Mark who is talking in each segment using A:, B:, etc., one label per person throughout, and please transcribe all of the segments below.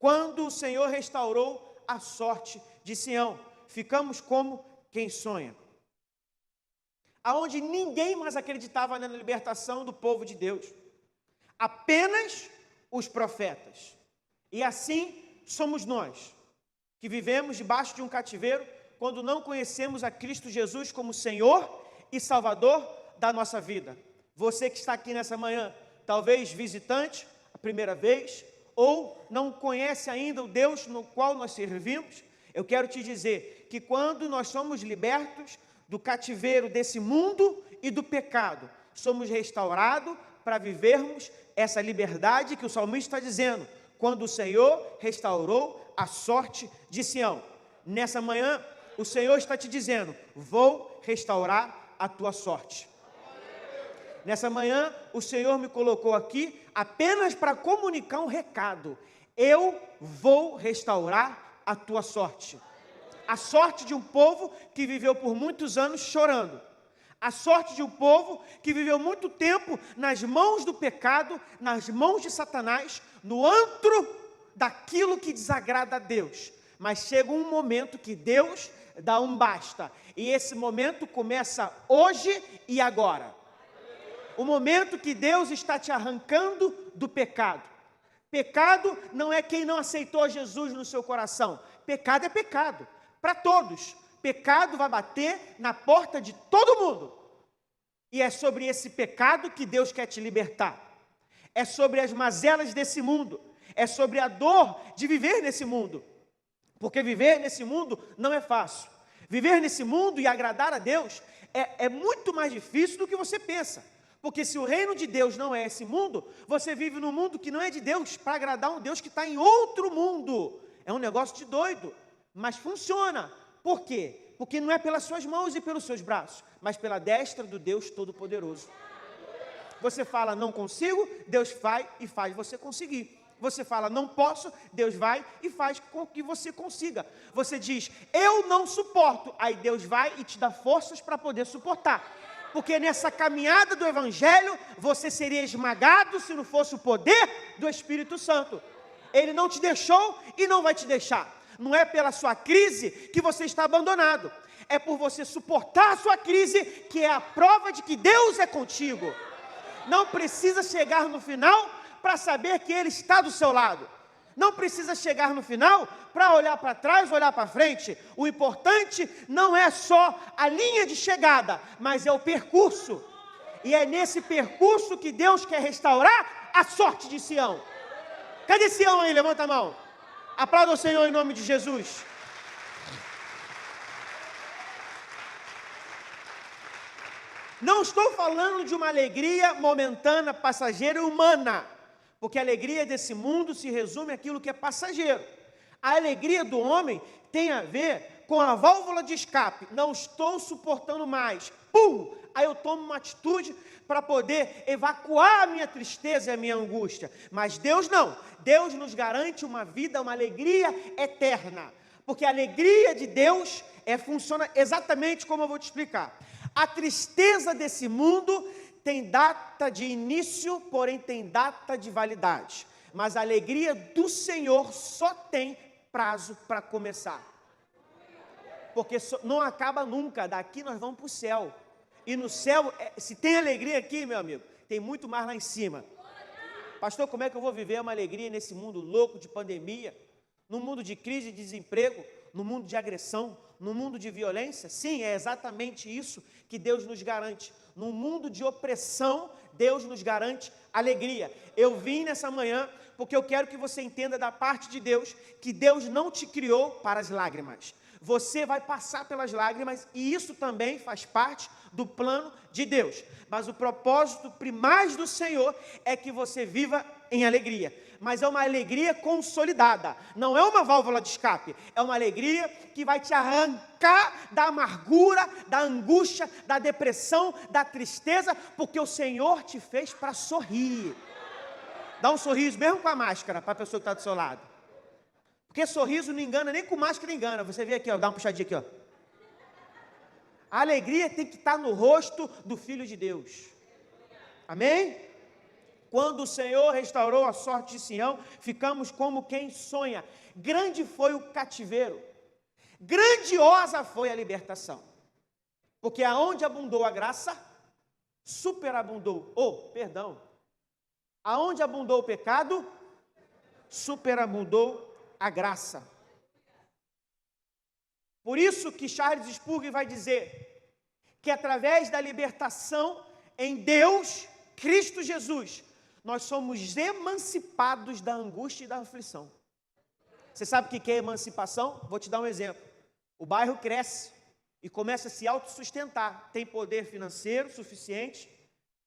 A: quando o Senhor restaurou a sorte de Sião. Ficamos como quem sonha. Aonde ninguém mais acreditava na libertação do povo de Deus. Apenas os profetas. E assim somos nós, que vivemos debaixo de um cativeiro, quando não conhecemos a Cristo Jesus como Senhor e Salvador da nossa vida. Você que está aqui nessa manhã, talvez visitante, a primeira vez, ou não conhece ainda o Deus no qual nós servimos, eu quero te dizer que quando nós somos libertos do cativeiro desse mundo e do pecado, somos restaurados para vivermos essa liberdade que o salmista está dizendo, quando o Senhor restaurou a sorte de Sião. Nessa manhã, o Senhor está te dizendo, vou restaurar a tua sorte. Nessa manhã, o Senhor me colocou aqui apenas para comunicar um recado. Eu vou restaurar a tua sorte. A sorte de um povo que viveu por muitos anos chorando. A sorte de um povo que viveu muito tempo nas mãos do pecado, nas mãos de Satanás, no antro daquilo que desagrada a Deus. Mas chega um momento que Deus dá um basta. E esse momento começa hoje e agora. O momento que Deus está te arrancando do pecado. Pecado não é quem não aceitou Jesus no seu coração. Pecado é pecado, para todos. Pecado vai bater na porta de todo mundo. E é sobre esse pecado que Deus quer te libertar. É sobre as mazelas desse mundo. É sobre a dor de viver nesse mundo. Porque viver nesse mundo não é fácil. Viver nesse mundo e agradar a Deus é muito mais difícil do que você pensa. Porque se o reino de Deus não é esse mundo, você vive num mundo que não é de Deus, para agradar um Deus que está em outro mundo. É um negócio de doido, mas funciona. Por quê? Porque não é pelas suas mãos e pelos seus braços, mas pela destra do Deus Todo-Poderoso. Você fala, não consigo, Deus vai e faz você conseguir. Você fala, não posso, Deus vai e faz com que você consiga. Você diz, eu não suporto, aí Deus vai e te dá forças para poder suportar. Porque nessa caminhada do Evangelho, você seria esmagado se não fosse o poder do Espírito Santo. Ele não te deixou e não vai te deixar. Não é pela sua crise que você está abandonado. É por você suportar a sua crise, que é a prova de que Deus é contigo. Não precisa chegar no final para saber que Ele está do seu lado. Não precisa chegar no final para olhar para trás, olhar para frente. O importante não é só a linha de chegada, mas é o percurso. E é nesse percurso que Deus quer restaurar a sorte de Sião. Cadê Sião aí? Levanta a mão. Aplauda o Senhor em nome de Jesus. Não estou falando de uma alegria momentânea, passageira e humana. Porque a alegria desse mundo se resume àquilo que é passageiro. A alegria do homem tem a ver com a válvula de escape. Não estou suportando mais. Pum! Aí eu tomo uma atitude para poder evacuar a minha tristeza e a minha angústia. Mas Deus não. Deus nos garante uma vida, uma alegria eterna. Porque a alegria de Deus funciona exatamente como eu vou te explicar. A tristeza desse mundo tem data de início, porém tem data de validade. Mas a alegria do Senhor só tem prazo para começar. Porque não acaba nunca, daqui nós vamos para o céu. E no céu, se tem alegria aqui, meu amigo, tem muito mais lá em cima. Pastor, como é que eu vou viver uma alegria nesse mundo louco de pandemia? No mundo de crise e desemprego? No mundo de agressão? No mundo de violência? Sim, é exatamente isso que Deus nos garante. No mundo de opressão, Deus nos garante alegria. Eu vim nessa manhã porque eu quero que você entenda da parte de Deus que Deus não te criou para as lágrimas. Você vai passar pelas lágrimas e isso também faz parte do plano de Deus. Mas o propósito primário do Senhor é que você viva em alegria. Mas é uma alegria consolidada, não é uma válvula de escape, é uma alegria que vai te arrancar da amargura, da angústia, da depressão, da tristeza, porque o Senhor te fez para sorrir. Dá um sorriso mesmo com a máscara para a pessoa que está do seu lado. Porque sorriso não engana, nem com máscara engana. Você vê aqui, ó, dá uma puxadinha aqui, ó. A alegria tem que estar no rosto do Filho de Deus. Amém? Quando o Senhor restaurou a sorte de Sião, ficamos como quem sonha. Grande foi o cativeiro, grandiosa foi a libertação. Porque aonde abundou a graça, superabundou. Aonde abundou o pecado, superabundou a graça. Por isso que Charles Spurgeon vai dizer que através da libertação em Deus, Cristo Jesus, nós somos emancipados da angústia e da aflição. Você sabe o que é emancipação? Vou te dar um exemplo. O bairro cresce e começa a se autossustentar. Tem poder financeiro suficiente,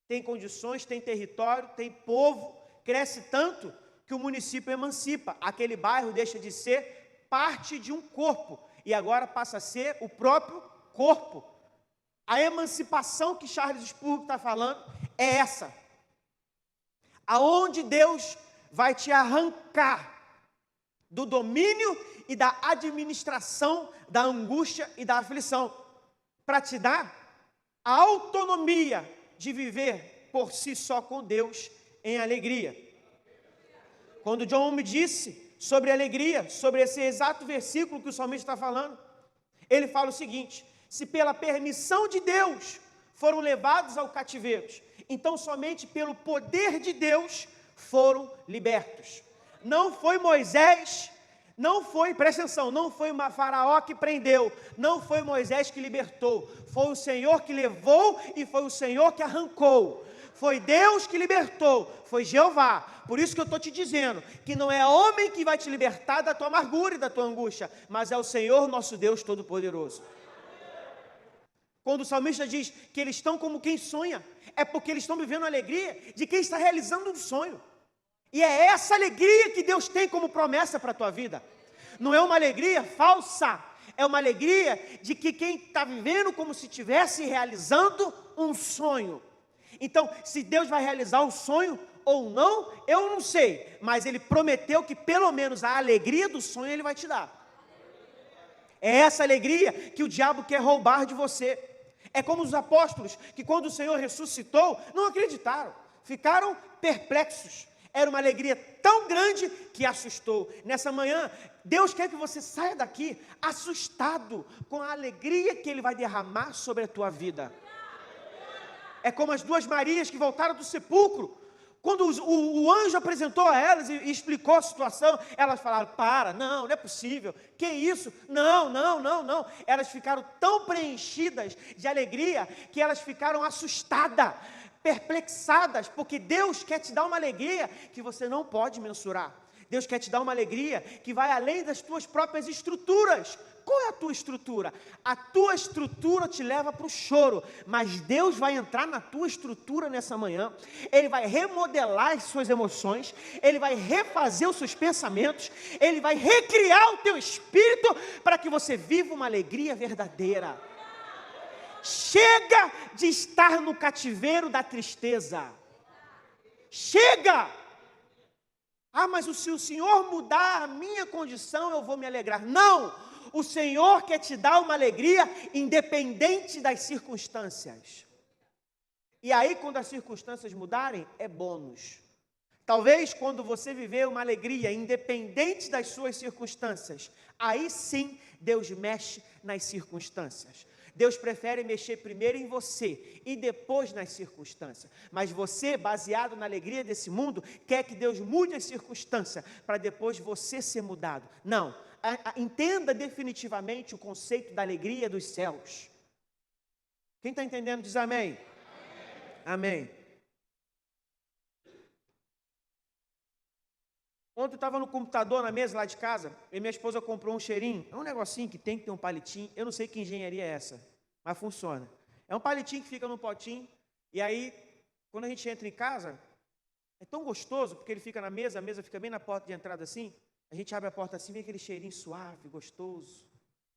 A: tem condições, tem território, tem povo. Cresce tanto que o município emancipa. Aquele bairro deixa de ser parte de um corpo e agora passa a ser o próprio corpo. A emancipação que Charles Spurgeon está falando é essa. Aonde Deus vai te arrancar do domínio e da administração da angústia e da aflição, para te dar a autonomia de viver por si só com Deus em alegria. Quando John me disse sobre alegria, sobre esse exato versículo que o salmista está falando, ele fala o seguinte: se pela permissão de Deus foram levados ao cativeiro, então somente pelo poder de Deus foram libertos. Não foi Moisés, não foi, presta atenção, não foi uma faraó que prendeu, não foi Moisés que libertou, foi o Senhor que levou e foi o Senhor que arrancou. Foi Deus que libertou, foi Jeová. Por isso que eu estou te dizendo que não é homem que vai te libertar da tua amargura e da tua angústia, mas é o Senhor nosso Deus Todo-Poderoso. Quando o salmista diz que eles estão como quem sonha, é porque eles estão vivendo a alegria de quem está realizando um sonho. E é essa alegria que Deus tem como promessa para a tua vida. Não é uma alegria falsa, é uma alegria de que quem está vivendo como se estivesse realizando um sonho. Então, se Deus vai realizar o sonho ou não, eu não sei, mas Ele prometeu que pelo menos a alegria do sonho Ele vai te dar. É essa alegria que o diabo quer roubar de você. É como os apóstolos, que quando o Senhor ressuscitou, não acreditaram, ficaram perplexos. Era uma alegria tão grande que assustou. Nessa manhã, Deus quer que você saia daqui assustado com a alegria que Ele vai derramar sobre a tua vida. É como as duas Marias que voltaram do sepulcro. Quando o anjo apresentou a elas e explicou a situação, elas falaram: não é possível, que isso? Não. Elas ficaram tão preenchidas de alegria que elas ficaram assustadas, perplexadas, porque Deus quer te dar uma alegria que você não pode mensurar. Deus quer te dar uma alegria que vai além das tuas próprias estruturas. Qual é a tua estrutura? A tua estrutura te leva para o choro, mas Deus vai entrar na tua estrutura nessa manhã. Ele vai remodelar as suas emoções, Ele vai refazer os seus pensamentos, Ele vai recriar o teu espírito para que você viva uma alegria verdadeira. Chega de estar no cativeiro da tristeza. Chega! Mas se o Senhor mudar a minha condição, eu vou me alegrar. Não! O Senhor quer te dar uma alegria independente das circunstâncias. E aí, quando as circunstâncias mudarem, é bônus. Talvez quando você viver uma alegria independente das suas circunstâncias, aí sim Deus mexe nas circunstâncias. Deus prefere mexer primeiro em você e depois nas circunstâncias. Mas você, baseado na alegria desse mundo, quer que Deus mude as circunstâncias para depois você ser mudado. Não. Entenda definitivamente o conceito da alegria dos céus. Quem está entendendo diz amém. Amém. Ontem eu estava no computador na mesa lá de casa e minha esposa comprou um cheirinho. É um negocinho que tem que ter um palitinho. Eu não sei que engenharia é essa, mas funciona. É um palitinho que fica num potinho. E aí, quando a gente entra em casa, é tão gostoso porque ele fica na mesa, a mesa fica bem na porta de entrada assim. A gente abre a porta assim, vem aquele cheirinho suave, gostoso.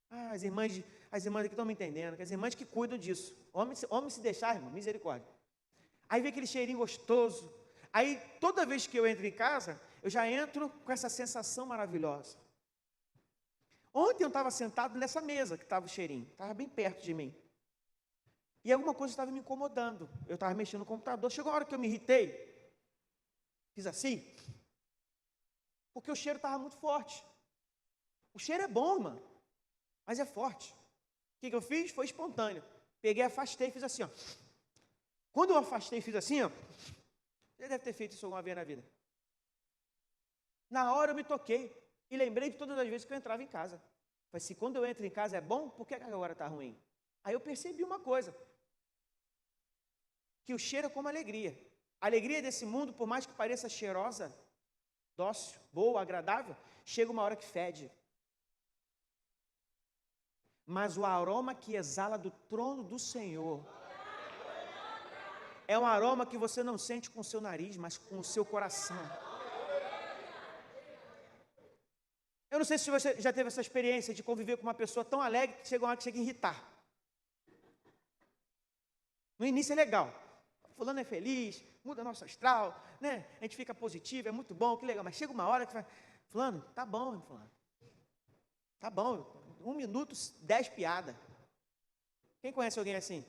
A: As irmãs aqui estão me entendendo, que as irmãs que cuidam disso. Homem se deixar, irmão, misericórdia. Aí vem aquele cheirinho gostoso. Aí, toda vez que eu entro em casa, eu já entro com essa sensação maravilhosa. Ontem eu estava sentado nessa mesa que estava o cheirinho, estava bem perto de mim. E alguma coisa estava me incomodando. Eu estava mexendo no computador. Chegou a hora que eu me irritei. fiz assim, porque o cheiro estava muito forte. O cheiro é bom, irmão, mas é forte. O que eu fiz? Foi espontâneo. Peguei, afastei e fiz assim, ó. Quando eu afastei e fiz assim, ó, você deve ter feito isso alguma vez na vida. Na hora eu me toquei e lembrei de todas as vezes que eu entrava em casa. Falei, se quando eu entro em casa é bom, por que agora está ruim? Aí eu percebi uma coisa, que o cheiro é como alegria. A alegria desse mundo, por mais que pareça cheirosa, dócil, boa, agradável, chega uma hora que fede. Mas o aroma que exala do trono do Senhor é um aroma que você não sente com o seu nariz, mas com o seu coração. Eu não sei se você já teve essa experiência de conviver com uma pessoa tão alegre que chega uma hora que chega a irritar. No início é legal. Fulano é feliz, muda nosso astral, né? A gente fica positivo, é muito bom, que legal. Mas chega uma hora que fala, fulano, tá bom, fulano. Tá bom, 1 minuto, 10 piadas. Quem conhece alguém assim?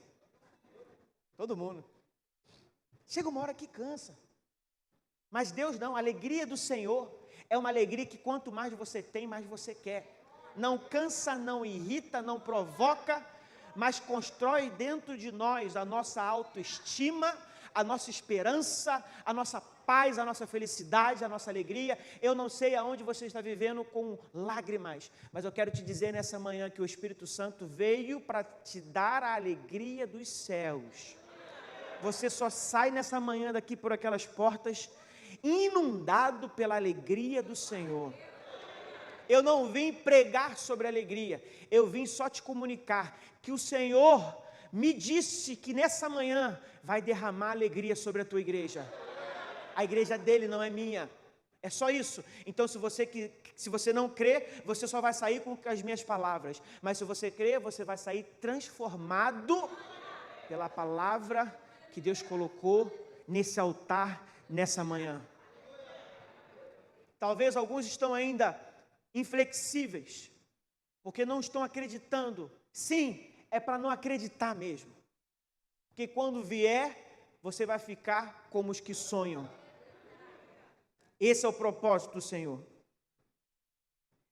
A: Todo mundo. Chega uma hora que cansa. Mas Deus não, a alegria do Senhor é uma alegria que quanto mais você tem, mais você quer. Não cansa, não irrita, não provoca, mas constrói dentro de nós a nossa autoestima, a nossa esperança, a nossa paz, a nossa felicidade, a nossa alegria. Eu não sei aonde você está vivendo com lágrimas, mas eu quero te dizer nessa manhã que o Espírito Santo veio para te dar a alegria dos céus. Você só sai nessa manhã daqui por aquelas portas inundado pela alegria do Senhor. Eu não vim pregar sobre alegria, eu vim só te comunicar que o Senhor me disse que nessa manhã vai derramar alegria sobre a tua igreja. A igreja dele não é minha, é só isso. Então se você não crê, você só vai sair com as minhas palavras, mas se você crê, você vai sair transformado pela palavra que Deus colocou nesse altar nessa manhã. Talvez alguns estão ainda inflexíveis, porque não estão acreditando. Sim, é para não acreditar mesmo. Porque quando vier, você vai ficar como os que sonham. Esse é o propósito do Senhor.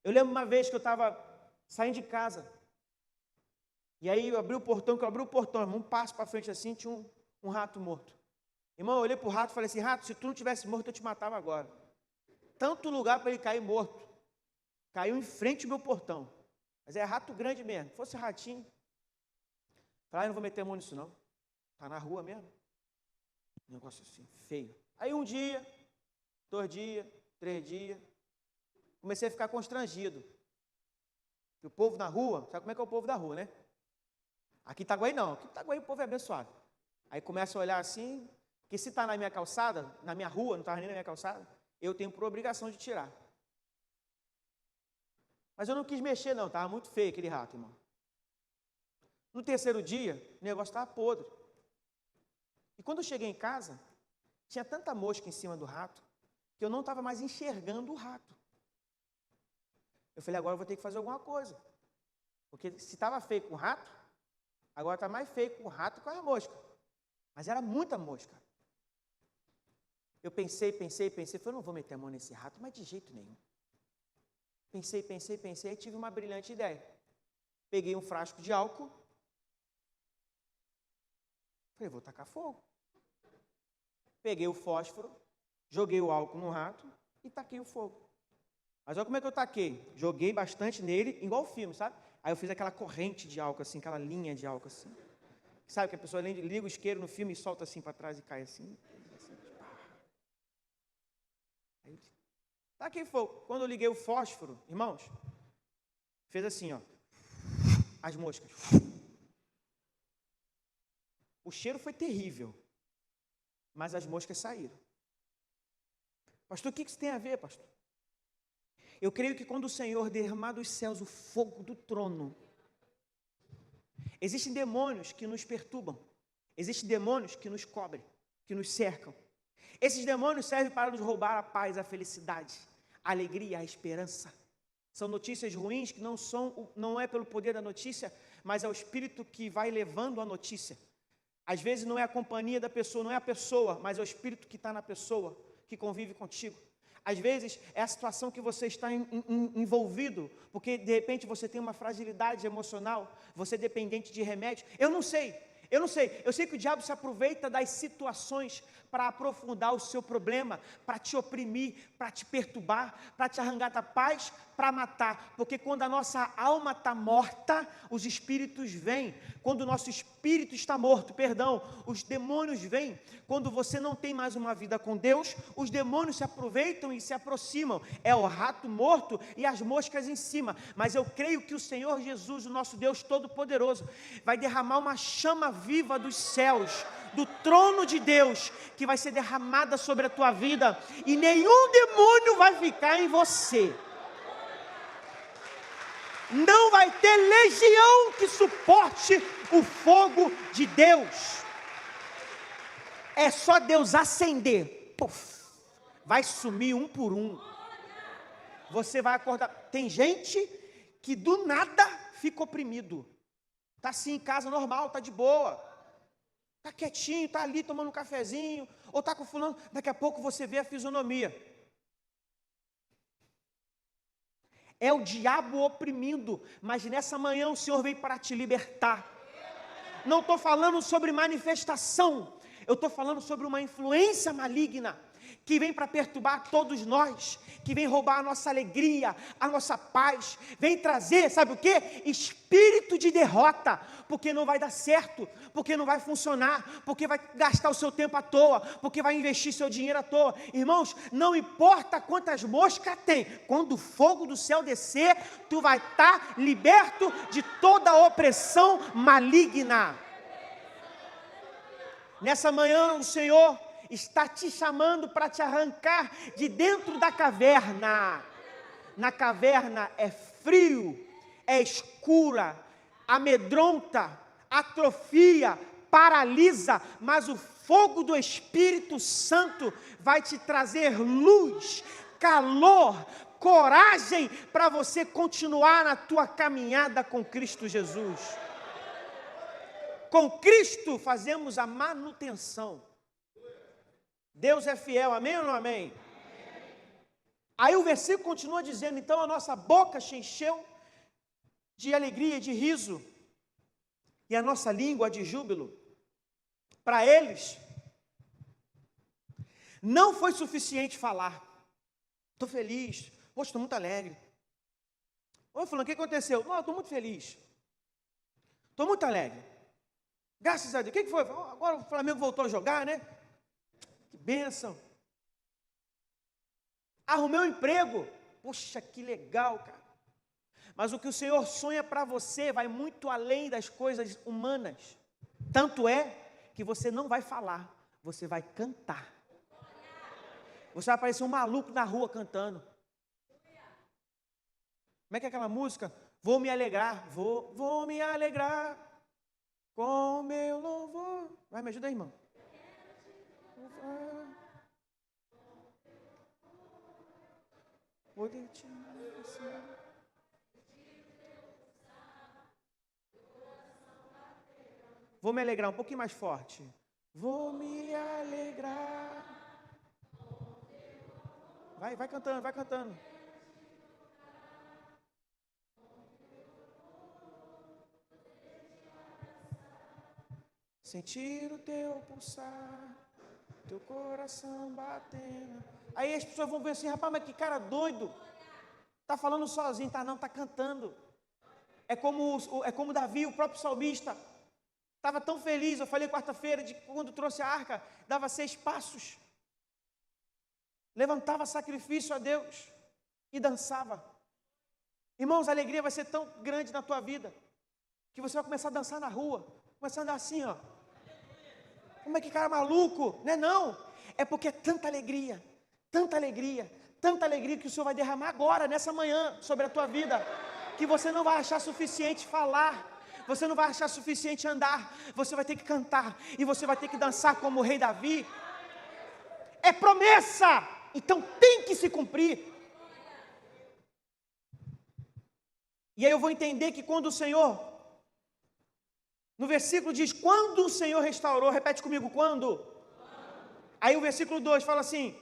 A: Eu lembro uma vez que eu estava saindo de casa, e aí eu abri o portão, um passo para frente assim, tinha um rato morto. Irmão, eu olhei para o rato e falei assim, rato, se tu não tivesse morto, eu te matava agora. Tanto lugar para ele cair morto. Caiu em frente ao meu portão. Mas é rato grande mesmo. Se fosse ratinho, falei, não vou meter a mão nisso não. Está na rua mesmo. Um negócio assim, feio. Aí 1 dia, 2 dias, 3 dias, comecei a ficar constrangido. E o povo na rua, sabe como é que é o povo da rua, né? Aqui em Itaguaí não, aqui em Itaguaí o povo é abençoado. Aí começa a olhar assim, que se está na minha calçada, na minha rua, não estava nem na minha calçada, eu tenho por obrigação de tirar. Mas eu não quis mexer não, estava muito feio aquele rato, irmão. No 3º dia, o negócio estava podre. E quando eu cheguei em casa, tinha tanta mosca em cima do rato, que eu não estava mais enxergando o rato. Eu falei, agora eu vou ter que fazer alguma coisa. Porque se estava feio com o rato, agora está mais feio com o rato e com a mosca. Mas era muita mosca. Eu pensei, falei, não vou meter a mão nesse rato, mas de jeito nenhum. Pensei, aí tive uma brilhante ideia. Peguei um frasco de álcool, falei, vou tacar fogo. Peguei o fósforo, joguei o álcool no rato e taquei o fogo. Mas olha como é que eu taquei. Joguei bastante nele, igual o filme, sabe? Aí eu fiz aquela corrente de álcool assim, aquela linha de álcool assim. Sabe que a pessoa liga o isqueiro no filme e solta assim para trás e cai assim. Aí eu taquei fogo. Quando eu liguei o fósforo, irmãos, fez assim, ó. As moscas. O cheiro foi terrível, mas as moscas saíram. Pastor, o que isso tem a ver, pastor? Eu creio que quando o Senhor derramar dos céus o fogo do trono, existem demônios que nos perturbam, existem demônios que nos cobrem, que nos cercam. Esses demônios servem para nos roubar a paz, a felicidade, a alegria, a esperança. São notícias ruins que não é pelo poder da notícia, mas é o Espírito que vai levando a notícia. Às vezes não é a companhia da pessoa, não é a pessoa, mas é o Espírito que está na pessoa, que convive contigo. Às vezes é a situação que você está envolvido, porque de repente você tem uma fragilidade emocional, você é dependente de remédio. Eu não sei, eu sei que o diabo se aproveita das situações para aprofundar o seu problema, para te oprimir, para te perturbar, para te arrancar da paz, para matar, porque quando a nossa alma está morta, os espíritos vêm. Quando o nosso espírito está morto, os demônios vêm. Quando você não tem mais uma vida com Deus, os demônios se aproveitam e se aproximam. É o rato morto e as moscas em cima. Mas eu creio que o Senhor Jesus, o nosso Deus Todo-Poderoso, vai derramar uma chama viva dos céus, do trono de Deus, que vai ser derramada sobre a tua vida, e nenhum demônio vai ficar em você. Não vai ter legião que suporte o fogo de Deus. É só Deus acender, puf, vai sumir um por um. Você vai acordar. Tem gente que do nada fica oprimido. Está assim em casa normal, está de boa. Está quietinho, está ali tomando um cafezinho, ou está com fulano, daqui a pouco você vê a fisionomia. É o diabo oprimindo, mas nessa manhã o Senhor veio para te libertar. Não estou falando sobre manifestação, eu estou falando sobre uma influência maligna, que vem para perturbar todos nós, que vem roubar a nossa alegria, a nossa paz, vem trazer, sabe o quê? Espírito de derrota, porque não vai dar certo, porque não vai funcionar, porque vai gastar o seu tempo à toa, porque vai investir seu dinheiro à toa. Irmãos, não importa quantas moscas tem, quando o fogo do céu descer, tu vai estar liberto de toda a opressão maligna. Nessa manhã o Senhor está te chamando para te arrancar de dentro da caverna. Na caverna é frio, é escura, amedronta, atrofia, paralisa, mas o fogo do Espírito Santo vai te trazer luz, calor, coragem para você continuar na tua caminhada com Cristo Jesus. Com Cristo fazemos a manutenção. Deus é fiel, amém ou não amém? Aí o versículo continua dizendo, então a nossa boca se encheu de alegria e de riso, e a nossa língua de júbilo. Para eles, não foi suficiente falar, estou feliz, hoje estou muito alegre. Oi, fulano, o que aconteceu? Não, estou muito feliz, estou muito alegre, graças a Deus. O que foi? Agora o Flamengo voltou a jogar, né? Que bênção. Arrumei um emprego. Poxa, que legal, cara. Mas o que o Senhor sonha para você vai muito além das coisas humanas. Tanto é que você não vai falar, você vai cantar. Você vai parecer um maluco na rua cantando. Como é que é aquela música? Vou me alegrar, vou me alegrar com meu louvor. Vai, me ajuda aí, irmão. Vou me alegrar um pouquinho mais forte. Vou me alegrar. Vai cantando, vai cantando. Sentir o teu pulsar, teu coração batendo. Aí as pessoas vão ver assim, rapaz, mas que cara doido. Está falando sozinho, tá? Não, está cantando. É como Davi, o próprio salmista. Estava tão feliz, eu falei quarta-feira, de quando trouxe a arca, dava 6 passos. Levantava sacrifício a Deus e dançava. Irmãos, a alegria vai ser tão grande na tua vida, que você vai começar a dançar na rua, começar a andar assim, ó. Como é que cara maluco? Não é não. É porque é tanta alegria que o Senhor vai derramar agora, nessa manhã, sobre a tua vida, que você não vai achar suficiente falar, você não vai achar suficiente andar, você vai ter que cantar, e você vai ter que dançar como o rei Davi. É promessa, então tem que se cumprir. E aí eu vou entender que quando o Senhor, no versículo diz, quando o Senhor restaurou, repete comigo, quando? Aí o versículo 2 fala assim,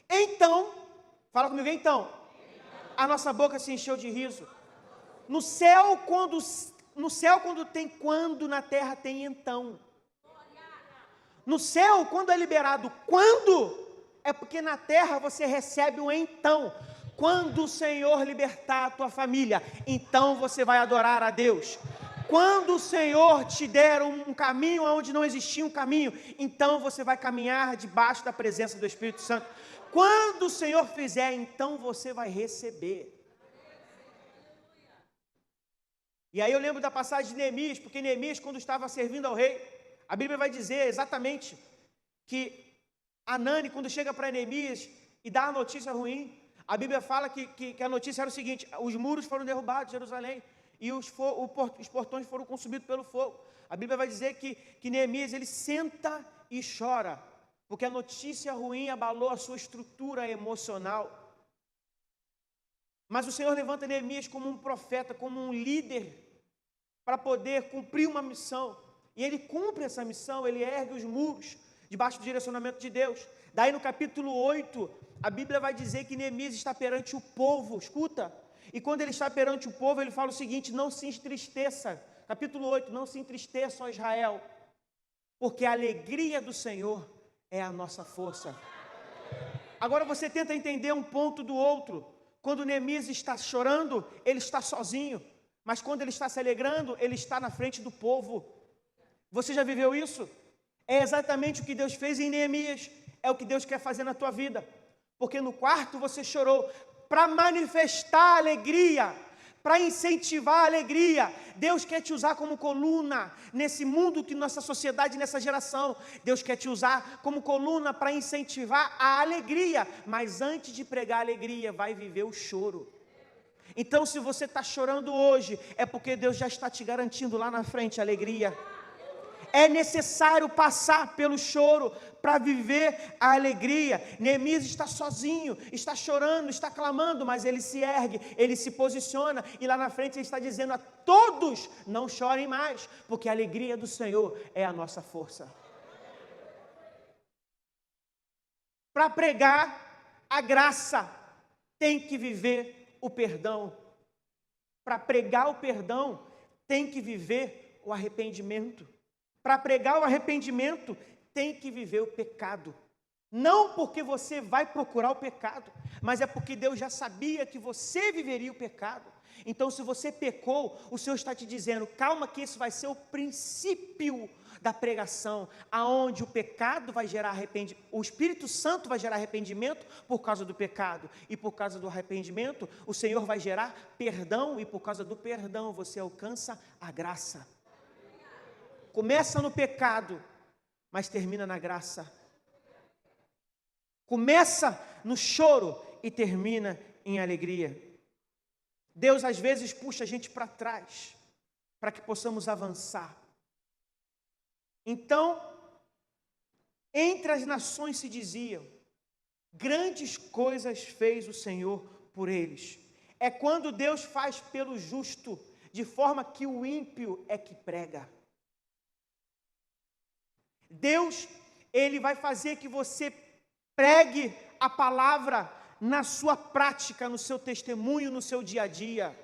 A: Então, fala comigo, então, a nossa boca se encheu de riso. No céu, quando tem quando, na terra tem então. No céu, quando é liberado quando, é porque na terra você recebe o então. Quando o Senhor libertar a tua família, então você vai adorar a Deus. Quando o Senhor te der um caminho onde não existia um caminho, então você vai caminhar debaixo da presença do Espírito Santo. Quando o Senhor fizer, então você vai receber. E aí eu lembro da passagem de Neemias, porque Neemias, quando estava servindo ao rei, a Bíblia vai dizer exatamente que Anani, quando chega para Neemias e dá a notícia ruim, a Bíblia fala que a notícia era o seguinte: os muros foram derrubados de Jerusalém e os portões foram consumidos pelo fogo. A Bíblia vai dizer que Neemias, ele senta e chora, porque a notícia ruim abalou a sua estrutura emocional. Mas o Senhor levanta Neemias como um profeta, como um líder, para poder cumprir uma missão. E ele cumpre essa missão, ele ergue os muros, debaixo do direcionamento de Deus. Daí no capítulo 8, a Bíblia vai dizer que Neemias está perante o povo, escuta. E quando ele está perante o povo, ele fala o seguinte: não se entristeça. Capítulo 8, não se entristeça, ó Israel, porque a alegria do Senhor é a nossa força. Agora você tenta entender um ponto do outro. Quando Neemias está chorando, ele está sozinho. Mas quando ele está se alegrando, ele está na frente do povo. Você já viveu isso? É exatamente o que Deus fez em Neemias. É o que Deus quer fazer na tua vida. Porque no quarto você chorou para manifestar alegria, para incentivar a alegria. Deus quer te usar como coluna nesse mundo, que nossa sociedade, nessa geração. Deus quer te usar como coluna para incentivar a alegria. Mas antes de pregar a alegria, vai viver o choro. Então, se você está chorando hoje, é porque Deus já está te garantindo lá na frente a alegria. É necessário passar pelo choro para viver a alegria. Neemias está sozinho, está chorando, está clamando, mas ele se ergue, ele se posiciona, e lá na frente ele está dizendo a todos: não chorem mais, porque a alegria do Senhor é a nossa força. Para pregar a graça, tem que viver o perdão. Para pregar o perdão, tem que viver o arrependimento. Para pregar o arrependimento, tem que viver o pecado. Não porque você vai procurar o pecado, mas é porque Deus já sabia que você viveria o pecado. Então, se você pecou, o Senhor está te dizendo: calma, que isso vai ser o princípio da pregação, aonde o pecado vai gerar arrependimento, o Espírito Santo vai gerar arrependimento por causa do pecado, e por causa do arrependimento, o Senhor vai gerar perdão, e por causa do perdão, você alcança a graça. Começa no pecado, mas termina na graça. Começa no choro e termina em alegria. Deus às vezes puxa a gente para trás, para que possamos avançar. Então, entre as nações se diziam: grandes coisas fez o Senhor por eles. É quando Deus faz pelo justo, de forma que o ímpio é que prega. Deus, Ele vai fazer que você pregue a palavra na sua prática, no seu testemunho, no seu dia a dia.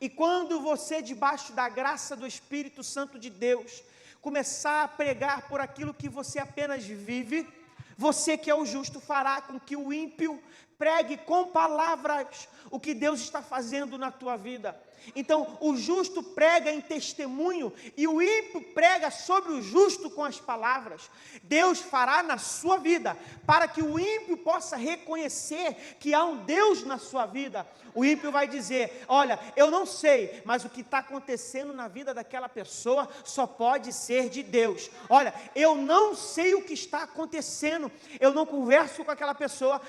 A: E quando você, debaixo da graça do Espírito Santo de Deus, começar a pregar por aquilo que você apenas vive, você que é o justo fará com que o ímpio pregue com palavras o que Deus está fazendo na tua vida. Então, o justo prega em testemunho e o ímpio prega sobre o justo com as palavras. Deus fará na sua vida, para que o ímpio possa reconhecer que há um Deus na sua vida. O ímpio vai dizer: olha, eu não sei, mas o que está acontecendo na vida daquela pessoa só pode ser de Deus. Olha, eu não sei o que está acontecendo, eu não converso com aquela pessoa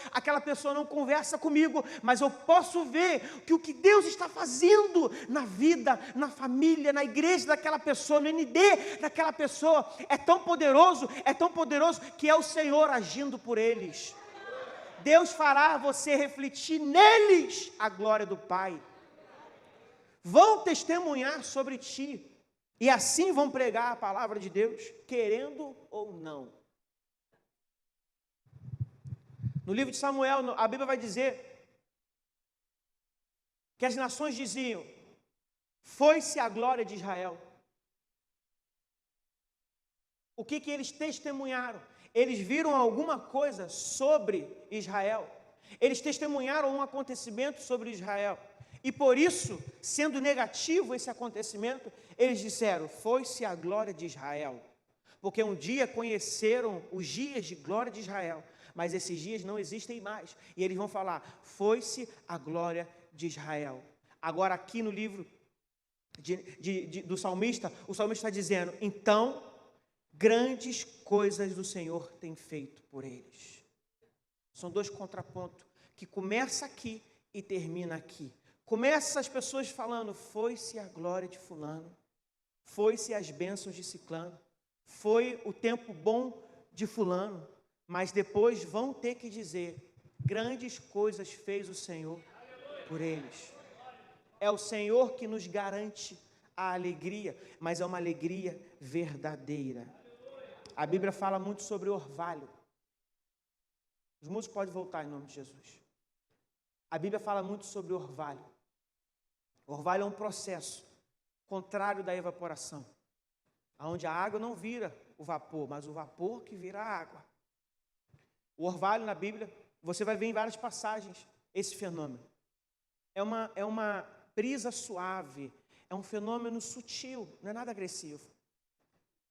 A: não conversa comigo, mas eu posso ver que o que Deus está fazendo na vida, na família, na igreja daquela pessoa, no ND daquela pessoa, é tão poderoso que é o Senhor agindo por eles. Deus fará você refletir neles a glória do Pai. Vão testemunhar sobre ti, e assim vão pregar a palavra de Deus, querendo ou não. No livro de Samuel, a Bíblia vai dizer que as nações diziam: foi-se a glória de Israel. O que eles testemunharam? Eles viram alguma coisa sobre Israel. Eles testemunharam um acontecimento sobre Israel. E por isso, sendo negativo esse acontecimento, eles disseram: foi-se a glória de Israel. Porque um dia conheceram os dias de glória de Israel, mas esses dias não existem mais. E eles vão falar: foi-se a glória de Israel. Agora aqui no livro do salmista, o salmista está dizendo: então, grandes coisas do Senhor tem feito por eles. São dois contrapontos, que começa aqui e termina aqui. Começa as pessoas falando: foi-se a glória de fulano, foi-se as bênçãos de ciclano, foi o tempo bom de fulano, mas depois vão ter que dizer: grandes coisas fez o Senhor por eles. É o Senhor que nos garante a alegria, mas é uma alegria verdadeira. A Bíblia fala muito sobre orvalho. Os músicos podem voltar em nome de Jesus. A Bíblia fala muito sobre orvalho. Orvalho é um processo contrário da evaporação, onde a água não vira o vapor, mas o vapor que vira a água. O orvalho na Bíblia, você vai ver em várias passagens esse fenômeno. É uma brisa suave, é um fenômeno sutil, não é nada agressivo.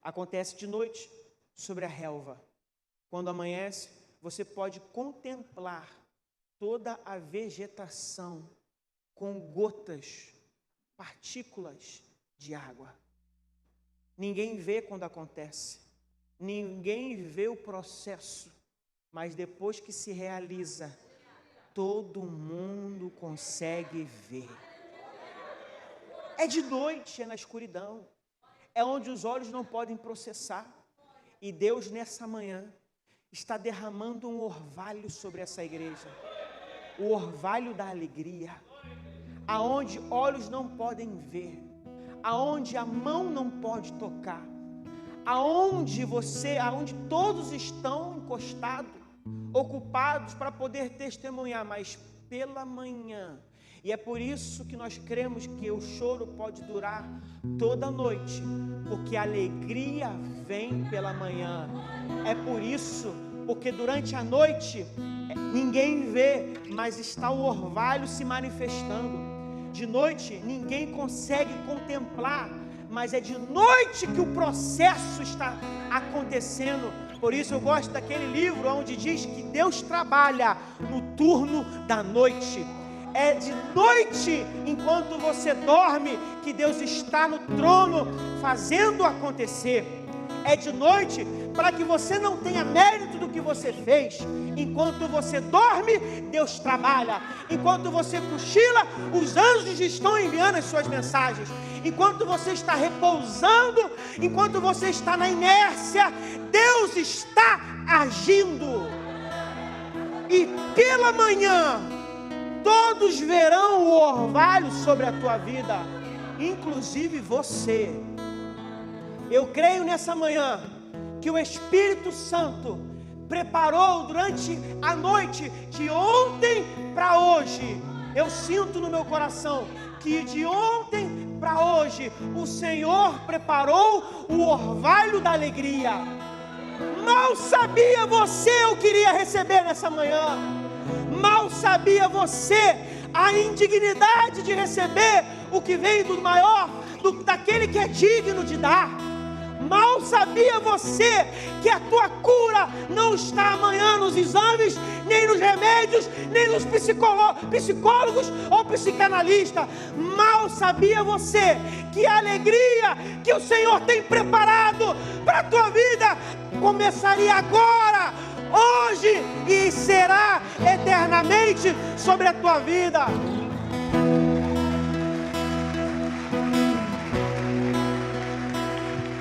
A: Acontece de noite sobre a relva. Quando amanhece, você pode contemplar toda a vegetação com gotas, partículas de água. Ninguém vê quando acontece, ninguém vê o processo, mas depois que se realiza, todo mundo consegue ver. É de noite, é na escuridão, é onde os olhos não podem processar. E Deus, nessa manhã, está derramando um orvalho sobre essa igreja, o orvalho da alegria, aonde olhos não podem ver, aonde a mão não pode tocar, aonde todos estão encostados, ocupados para poder testemunhar, mas pela manhã. E é por isso que nós cremos que o choro pode durar toda a noite, porque a alegria vem pela manhã. É por isso, porque durante a noite ninguém vê, mas está o orvalho se manifestando. De noite ninguém consegue contemplar, mas é de noite que o processo está acontecendo. Por isso eu gosto daquele livro onde diz que Deus trabalha no turno da noite. É de noite, enquanto você dorme, que Deus está no trono fazendo acontecer. É de noite, para que você não tenha mérito do que você fez. Enquanto você dorme, Deus trabalha. Enquanto você cochila, os anjos estão enviando as suas mensagens. Enquanto você está repousando, enquanto você está na inércia, Deus está agindo. E pela manhã, todos verão o orvalho sobre a tua vida, inclusive você. Eu creio nessa manhã que o Espírito Santo preparou durante a noite, de ontem para hoje. Eu sinto no meu coração que de ontem para hoje o Senhor preparou o orvalho da alegria. Mal sabia você o que iria receber nessa manhã. Mal sabia você a indignidade de receber o que vem do maior, daquele que é digno de dar. Mal sabia você que a tua cura não está amanhã nos exames, nem nos remédios, nem nos psicólogos ou psicanalistas. Mal sabia você que a alegria que o Senhor tem preparado para a tua vida começaria agora, hoje, e será eternamente sobre a tua vida.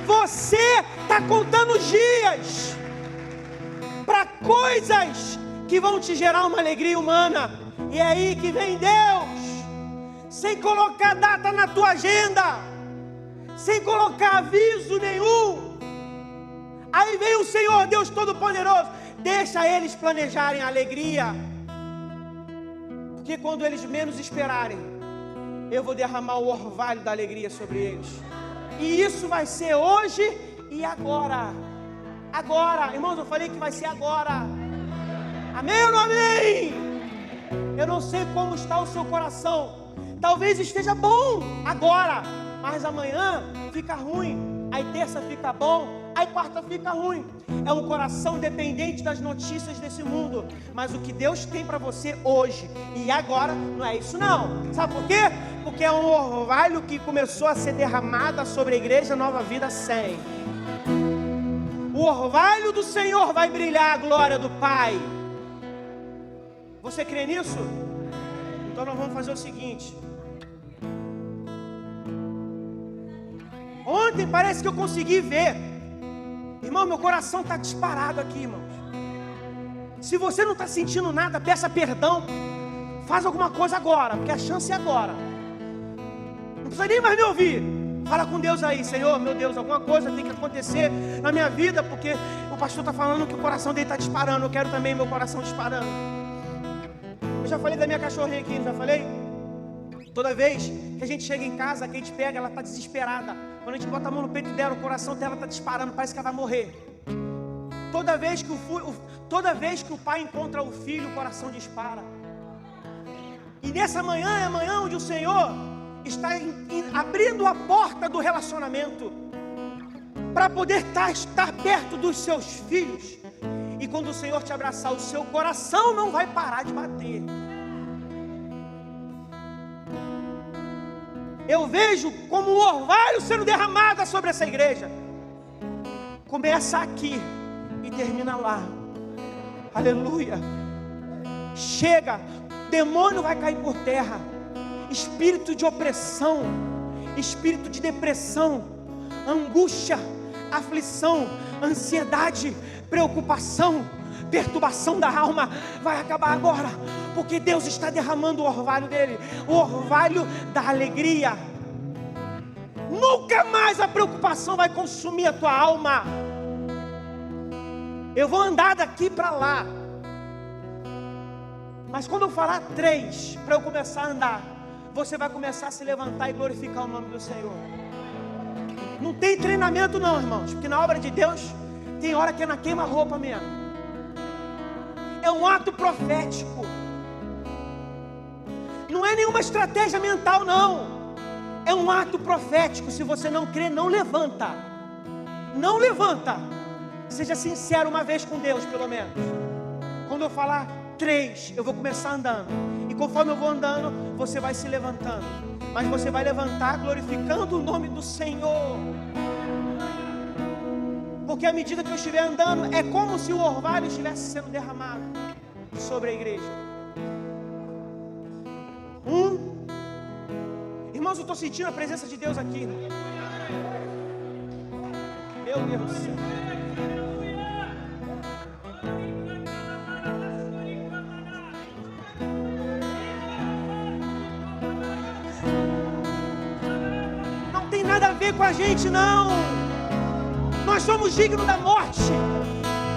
A: Você está contando dias para coisas que vão te gerar uma alegria humana. E é aí que vem Deus, sem colocar data na tua agenda, sem colocar aviso nenhum. Aí vem o Senhor Deus Todo-Poderoso. Deixa eles planejarem a alegria, porque quando eles menos esperarem, eu vou derramar o orvalho da alegria sobre eles. E isso vai ser hoje e agora. Agora, irmãos, eu falei que vai ser agora. Amém ou não amém? Eu não sei como está o seu coração. Talvez esteja bom agora, mas amanhã fica ruim. Aí terça fica bom, aí quarta fica ruim. É um coração dependente das notícias desse mundo. Mas o que Deus tem para você hoje e agora não é isso não. Sabe por quê? Porque é um orvalho que começou a ser derramado sobre a igreja Nova Vida 100. O orvalho do Senhor vai brilhar a glória do Pai. Você crê nisso? Então nós vamos fazer o seguinte. Ontem parece que eu consegui ver. Irmão, meu coração está disparado aqui, irmãos. Se você não está sentindo nada, peça perdão. Faz alguma coisa agora, porque a chance é agora. Não precisa nem mais me ouvir. Fala com Deus aí, Senhor, meu Deus, alguma coisa tem que acontecer na minha vida, porque o pastor está falando que o coração dele está disparando. Eu quero também meu coração disparando. Eu já falei da minha cachorrinha aqui, não já falei? Toda vez que a gente chega em casa, que a gente pega, ela está desesperada. Quando a gente bota a mão no peito dela, o coração dela está disparando, parece que ela vai morrer. Toda vez que o pai encontra o filho, o coração dispara. E nessa manhã é a manhã onde o Senhor está abrindo a porta do relacionamento para poder estar perto dos seus filhos. E quando o Senhor te abraçar, o seu coração não vai parar de bater. Eu vejo como um orvalho sendo derramado sobre essa igreja. Começa aqui e termina lá. Aleluia. Chega, demônio vai cair por terra. Espírito de opressão, espírito de depressão, angústia, aflição, ansiedade, preocupação, perturbação da alma vai acabar agora, porque Deus está derramando o orvalho dele, o orvalho da alegria. Nunca mais a preocupação vai consumir a tua alma. Eu vou andar daqui para lá, mas quando eu falar 3 para eu começar a andar, você vai começar a se levantar e glorificar o nome do Senhor. Não tem treinamento não, irmãos, porque na obra de Deus tem hora que é na queima-roupa mesmo. É um ato profético. Não é nenhuma estratégia mental não. É um ato profético. Se você não crê, não levanta. Não levanta. Seja sincero uma vez com Deus, pelo menos. Quando eu falar 3, eu vou começar andando. E conforme eu vou andando, você vai se levantando. Mas você vai levantar glorificando o nome do Senhor. Porque à medida que eu estiver andando, é como se o orvalho estivesse sendo derramado sobre a igreja. Irmãos, eu estou sentindo a presença de Deus aqui. Meu Deus do céu. Não tem nada a ver com a gente, não. Nós somos dignos da morte,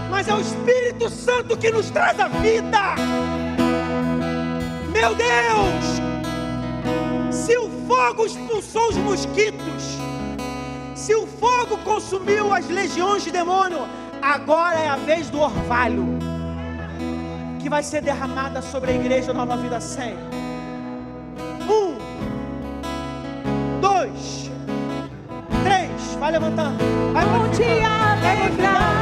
A: mas é o Espírito Santo que nos traz a vida. Meu Deus, se o fogo expulsou os mosquitos, se o fogo consumiu as legiões de demônio, agora é a vez do orvalho que vai ser derramada sobre a igreja Nova Vida 100. 1, 2, 3, vai levantando, vai
B: Bom dia, alegrar.